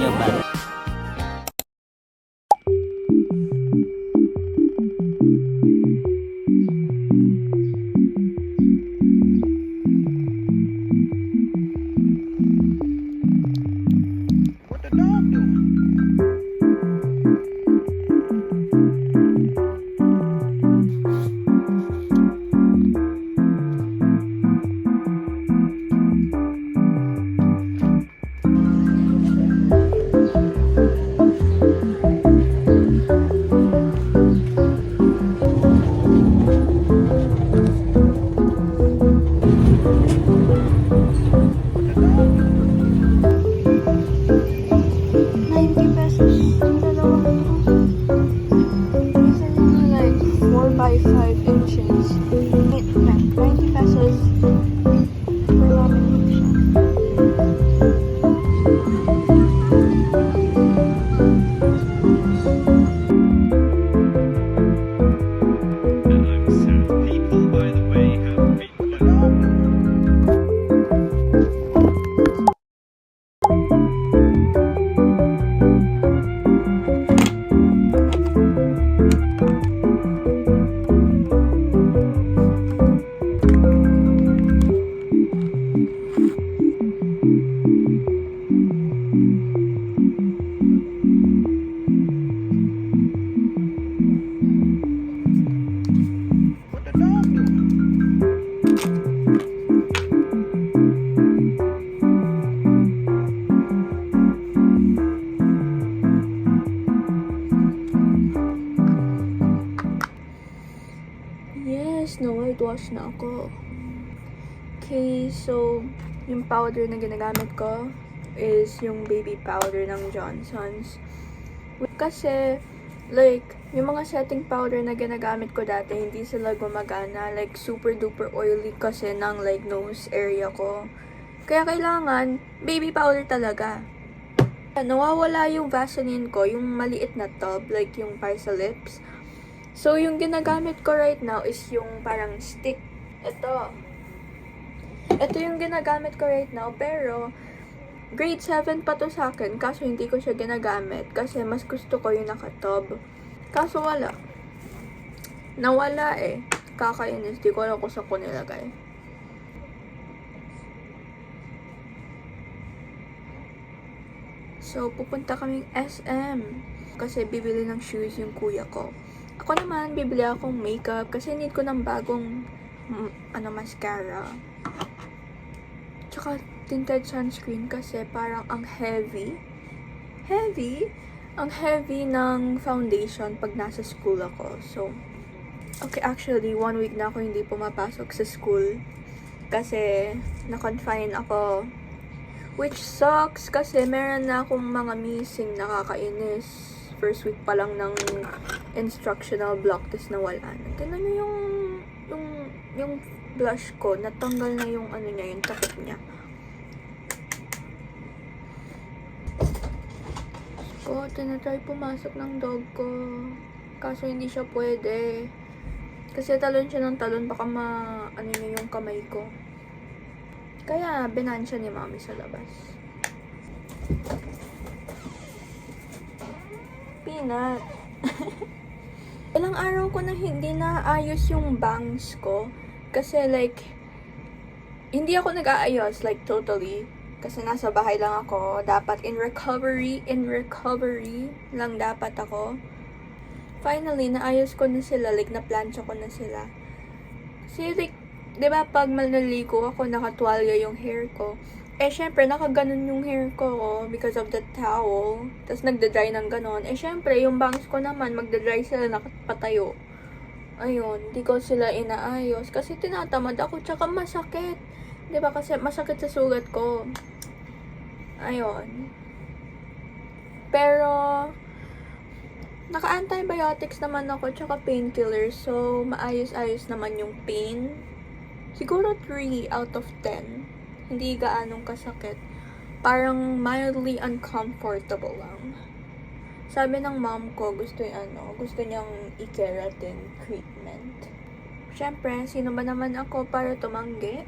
nyo ba? Whitewash na ako. Okay, so yung powder na ginagamit ko is yung baby powder ng Johnson's. Kasi, like, yung mga setting powder na ginagamit ko dati, hindi sila gumagana. Like, super duper oily kasi ng like nose area ko. Kaya kailangan, baby powder talaga. Nawawala yung Vaseline ko, yung maliit na tub, like yung para sa lips. So, yung ginagamit ko right now is yung parang stick. Ito yung ginagamit ko right now, pero grade 7 pa to sa akin, kaso hindi ko siya ginagamit kasi mas gusto ko yung nakatob. Kaso wala. Nawala eh. Kakainis, di ko alam kung saan ko nilagay. So, pupunta kaming SM kasi bibili ng shoes yung kuya ko. Ako naman, bibili akong makeup kasi need ko ng bagong mascara. Tsaka tinted sunscreen kasi parang ang heavy. Ang heavy ng foundation pag nasa school ako. So, okay, actually, 1 week na ako hindi pumapasok sa school kasi na-confine ako. Which sucks kasi meron na akong mga missing, nakakainis. First week pa lang ng instructional block, test na wala na. Tignan nyo yung blush ko, natanggal na yung ano niya, yung takip niya. So, tinatry pumasok ng dog ko. Kaso hindi siya pwede. Kasi talon siya ng talon, baka ano niya yung kamay ko. Kaya, binan siya ni mami sa labas. Peanut. Ilang araw ko na hindi naayos yung bangs ko. Kasi like, hindi ako nag-aayos, like totally. Kasi nasa bahay lang ako. Dapat in recovery lang dapat ako. Finally, naayos ko na sila. Like, na-plancha ko na sila. Kasi like, diba pag maliligo ako, nakatuwalya yung hair ko. Eh, syempre, nakaganon yung hair ko because of the towel. Tapos, nagda-dry ng ganon. Eh, syempre, yung bangs ko naman, magda-dry sila nakapatayo. Ayun, di ko sila inaayos. Kasi tinatamad ako, tsaka masakit. Diba? Kasi masakit sa sugat ko. Ayun. Pero, naka-antibiotics naman ako, tsaka painkillers. So, maayos-ayos naman yung pain. Siguro 3 out of 10. Hindi gaanong kasakit. Parang mildly uncomfortable lang. Sabi ng mom ko, gusto niyang i-keratin treatment. Siyempre, sino ba naman ako para tumanggi?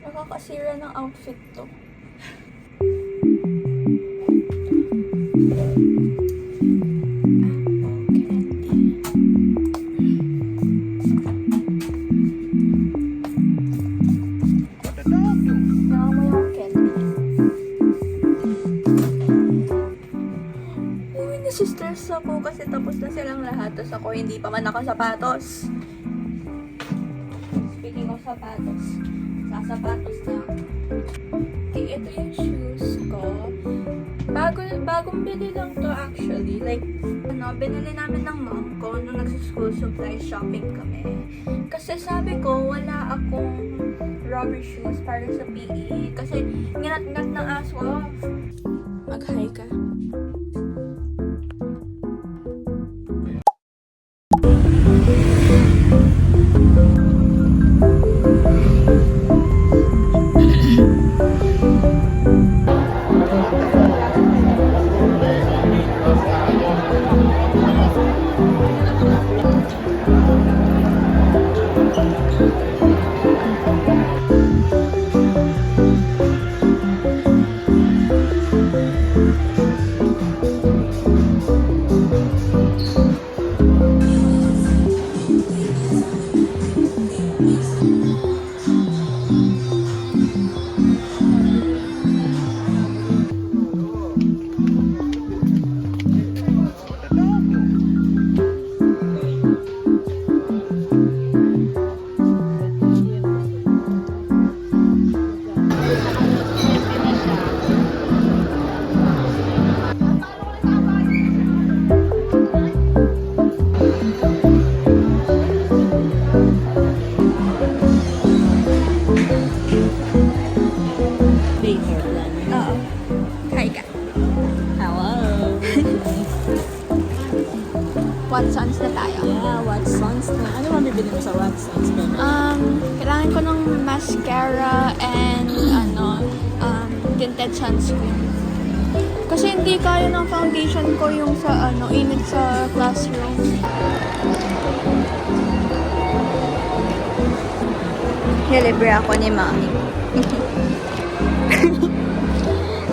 Nakakasira ng outfit to. Stress ako kasi tapos na silang lahat. Tapos ako hindi pa man nakasapatos. Speaking of sapatos, sasapatos na ako. Okay, ito yung shoes ko. Bagong bili lang to actually. Like, binili namin ng mom ko nung nagsa-school supply shopping kami. Kasi sabi ko, wala akong rubber shoes para sa PE. Kasi nginat-ngat ng aso. Mag-hi ka. Oo. Hi ka. Hello. Watsons na tayo. Yeah, Watsons na. Ano ba bibili mo sa Watsons, baby? Kailangan ko ng mascara and tinted sunscreen. Kasi hindi kaya ng foundation ko yung sa init sa classroom. Nilibre ako ni Mami.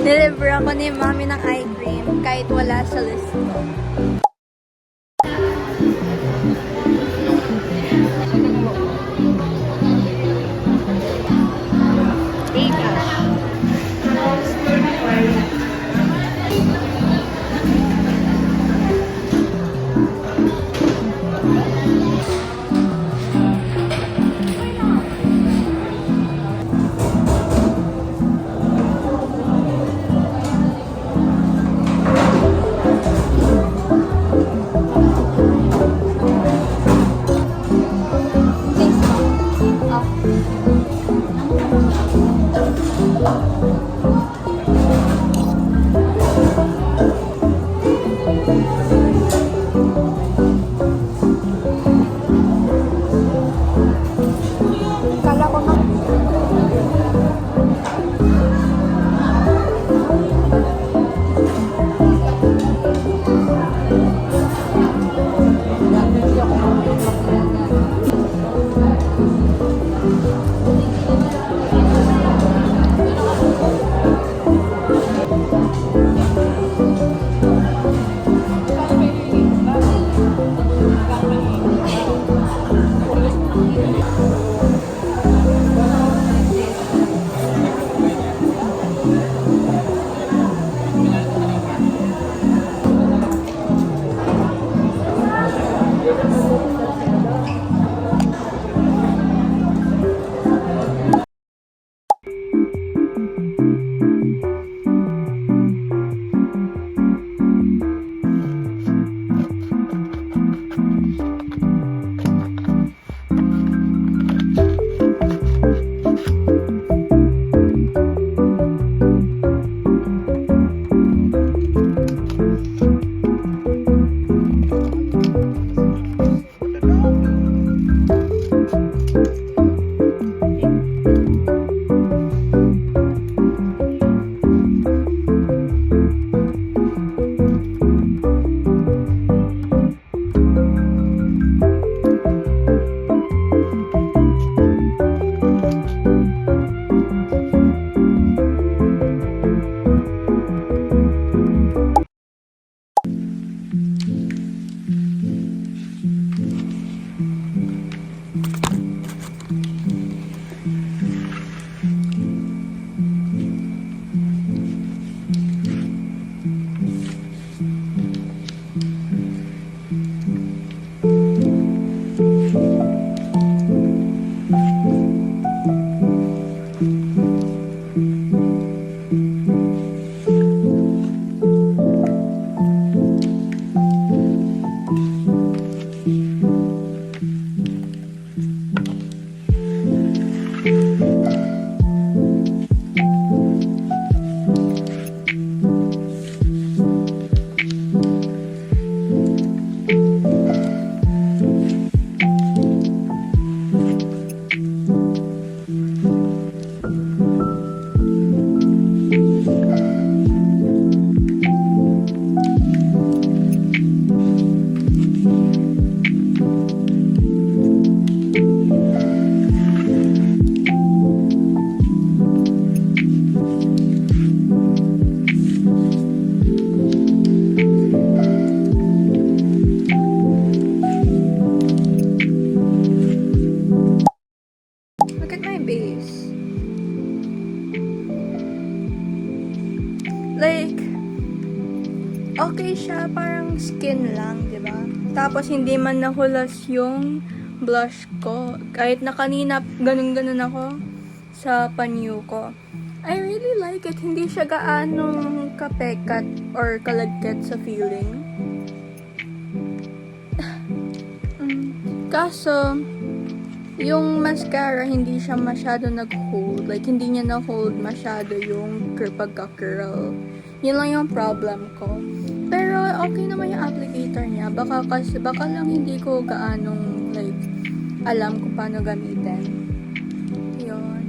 Nilibre ako ni Mami ng eye cream kahit wala sa list ko. Kala ko na. like, okay siya, parang skin lang, di ba? Tapos, hindi man nahulas yung blush ko. Kahit na kanina, ganun-ganun ako sa panyo ko. I really like it. Hindi siya gaanong kapekat or kalagkit sa feeling. Kaso, yung mascara, hindi siya masyado nag-hold. Like, hindi niya na-hold masyado yung pagka-curl. Yun lang yung problem ko. Pero, okay naman yung applicator niya. Baka lang hindi ko gaanong, like, alam kung paano gamitin. Yun.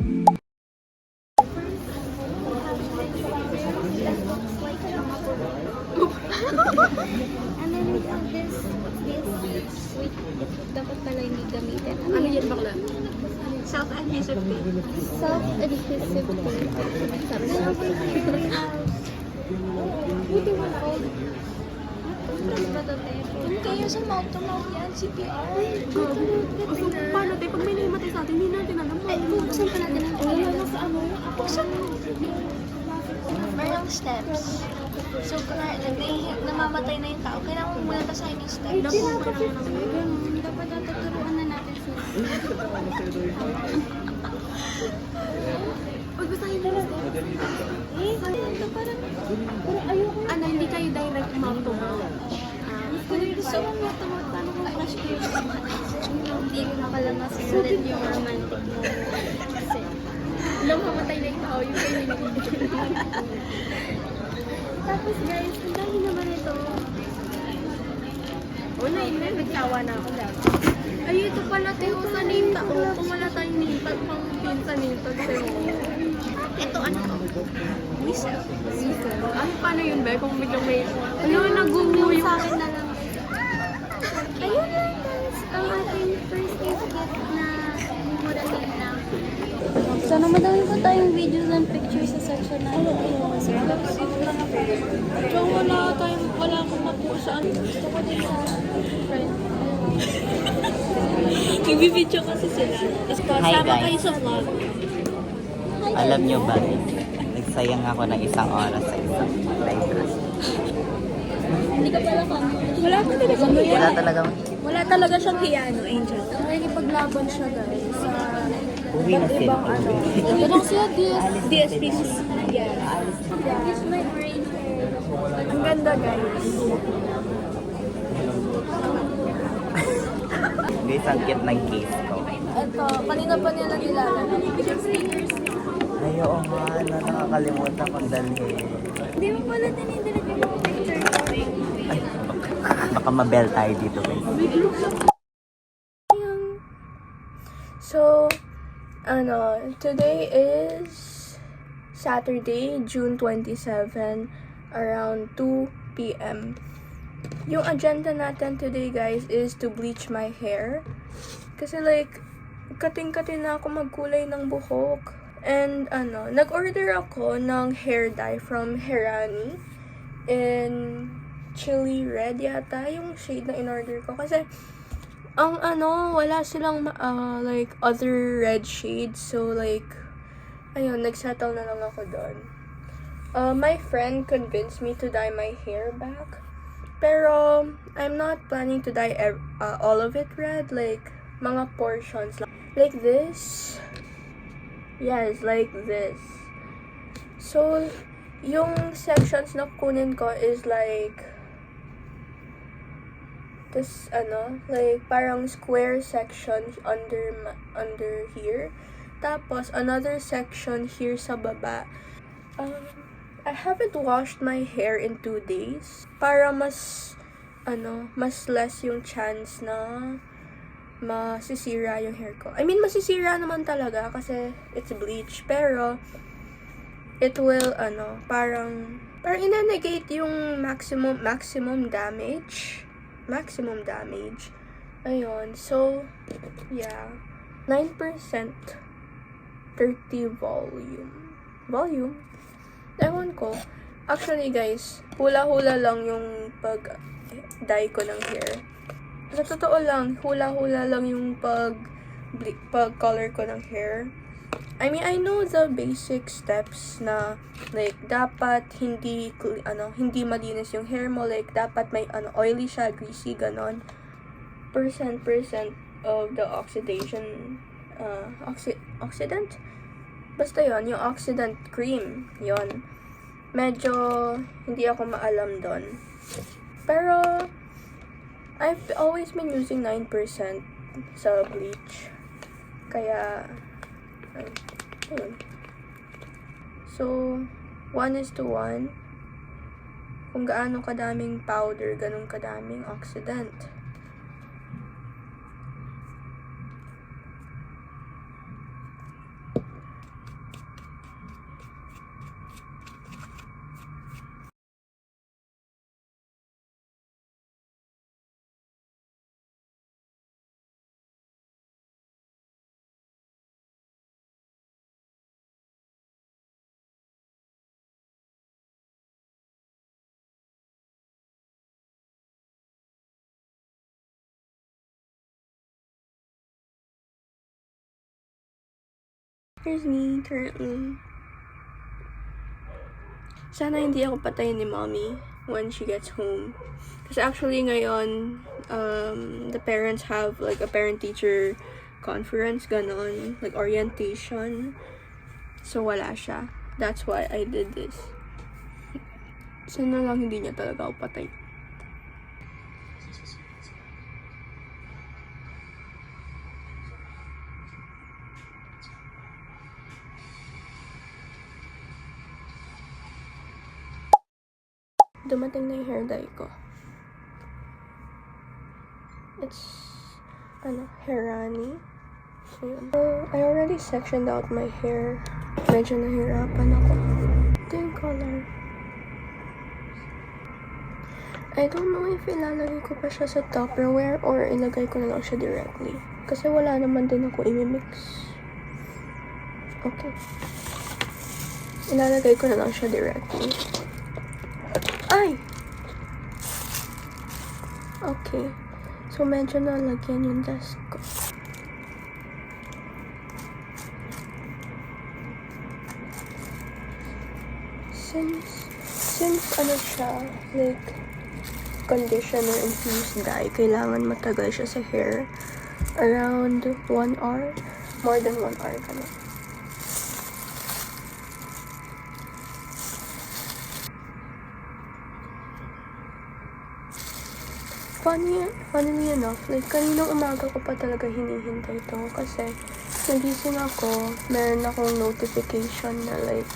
And then we have this, wait, dapat pala hindi gamitin. Ano yun bakla? Self-adhesive tape. Self-adhesive tape. Sabi na ako buti mo na old. Hindi kayo sa mouth-to-mouth yan, CPR. Paano tayo? Pag may nahimatay sa atin, hindi natin alam. Ay, buksan pa natin ang wala sa ano. Buksan mo. Mayroong steps. So, kung namamatay na yung tao, kailangan mo muna basahin yung steps. Dapat natuturuan na natin sila. Pagbasahin mo yung steps. Parang ayoko. Ano, hindi kayo direct mouth to mouth. Kung gusto mo mouth to mouth, paano kung crush kayo? Hindi ko na pala masusunod yung romantic mo. Kasi, alam mamatay na yung tao, yung kayo nilibigyan. Tapos guys, ang dami naman ito. Una, nagsawa na ako lang. Ay, ito pala tayo sa name tag. Kung wala tayong name tag, pang pinsa name tag sa'yo. Ito ano? Whistle. Ay, paano yun ba? Kung biglang may... Ano, nag-gumo yung... Sa akin na lang. Ayun lang guys, ang ating first gift na mura lang. Sana madami pa tayong videos and pictures sa section natin. So, wala akong mapuha saan. Gusto ko din sa friend. Nagbibideo kasi sila. Hi, Sama guys. kayo sa vlog. Alam nyo ba, nagsayang ako ng isang oras sa isang live. Hindi ka pala kami. Wala ka talaga Wala talaga. Wala talaga siyang hiyano, Angel. Nakikipaglaban siya, guys. Sa Uwi na sila. Tanong siya, DSP. Yes. It's my brain hair. Ang ganda, guys. Guys, ang cute ng case ko. Ito, kanina pa nila nilalagay. Stickers. Ay, oo nga, nakakalimutan kong dalhin. Hindi mo pala tinidilig yung mga picture ko. Ay, baka mabel tayo dito, guys. So, today is Saturday, June 27, around 2 p.m. Yung agenda natin today, guys, is to bleach my hair. Kasi like, kating-kating na ako magkulay ng buhok. And nag-order ako ng hair dye from Herani in chili red yata yung shade na in-order ko. Kasi, wala silang like other red shades. So like, ayun, nagsettle na lang ako doon. My friend convinced me to dye my hair back. Pero, I'm not planning to dye all of it red. Like, mga portions lang. Like this. Yes, like this. So, yung sections na kunin ko is like this, like parang square sections under here. Tapos, another section here sa baba. I haven't washed my hair in 2 days. Para mas less yung chance na masisira yung hair ko. I mean, masisira naman talaga kasi it's bleach. Pero, it will, parang ina-negate yung maximum damage. Maximum damage. Ayun. So, yeah. 9% 30 volume. Ewan ko. Actually, guys, hula-hula lang yung pag-dye ko ng hair. Sa totoo lang, hula-hula lang yung pag-color ko ng hair. I mean, I know the basic steps na like dapat hindi malinis yung hair mo, like dapat may oily siya, greasy, ganon. Percent of the oxidation oxidant? Basta yon, yung oxidant cream, yon. Medyo hindi ako maalam doon. Pero I've always been using 9% sa bleach. Kaya ayun. So 1:1. Kung gaano kadaming powder, ganun kadaming oxidant. Here's me currently. Sana hindi ako patayin ni mommy when she gets home. Kasi actually ngayon, the parents have like a parent-teacher conference, ganon, like orientation. So wala siya. That's why I did this. Sana lang hindi niya talaga ako patay. Dumating na yung hair dye ko. It's, Hairani. Ayun. So, I already sectioned out my hair. Medyo nahirapan ako. Ito yung color. I don't know if ilalagay ko pa siya sa Tupperware or ilagay ko na lang siya directly. Kasi wala naman din ako imimix. Okay. Ilalagay ko na lang siya directly. Ay! Okay. So, medyo nalagyan yung desk ko. Since siya, like, conditioner infused dye, kailangan matagal siya sa hair. Around 1 hour. More than 1 hour ka na. Funnily enough, like, kaninang umaga ko pa talaga hinihintay ito kasi nagising ako, meron akong notification na like,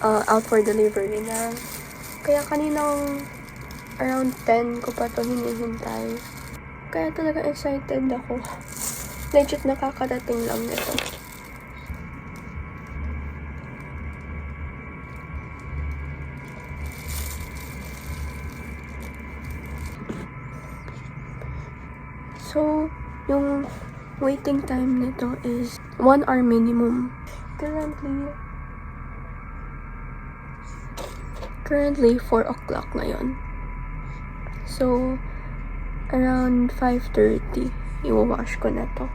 out for delivery na. Kaya kaninang around 10 ko pa to hinihintay. Kaya talaga excited ako. Legit nakakarating lang nito. So, yung waiting time nito is 1 hour minimum. Currently 4 o'clock ngayon. So, around 5:30, i-wash ko na to.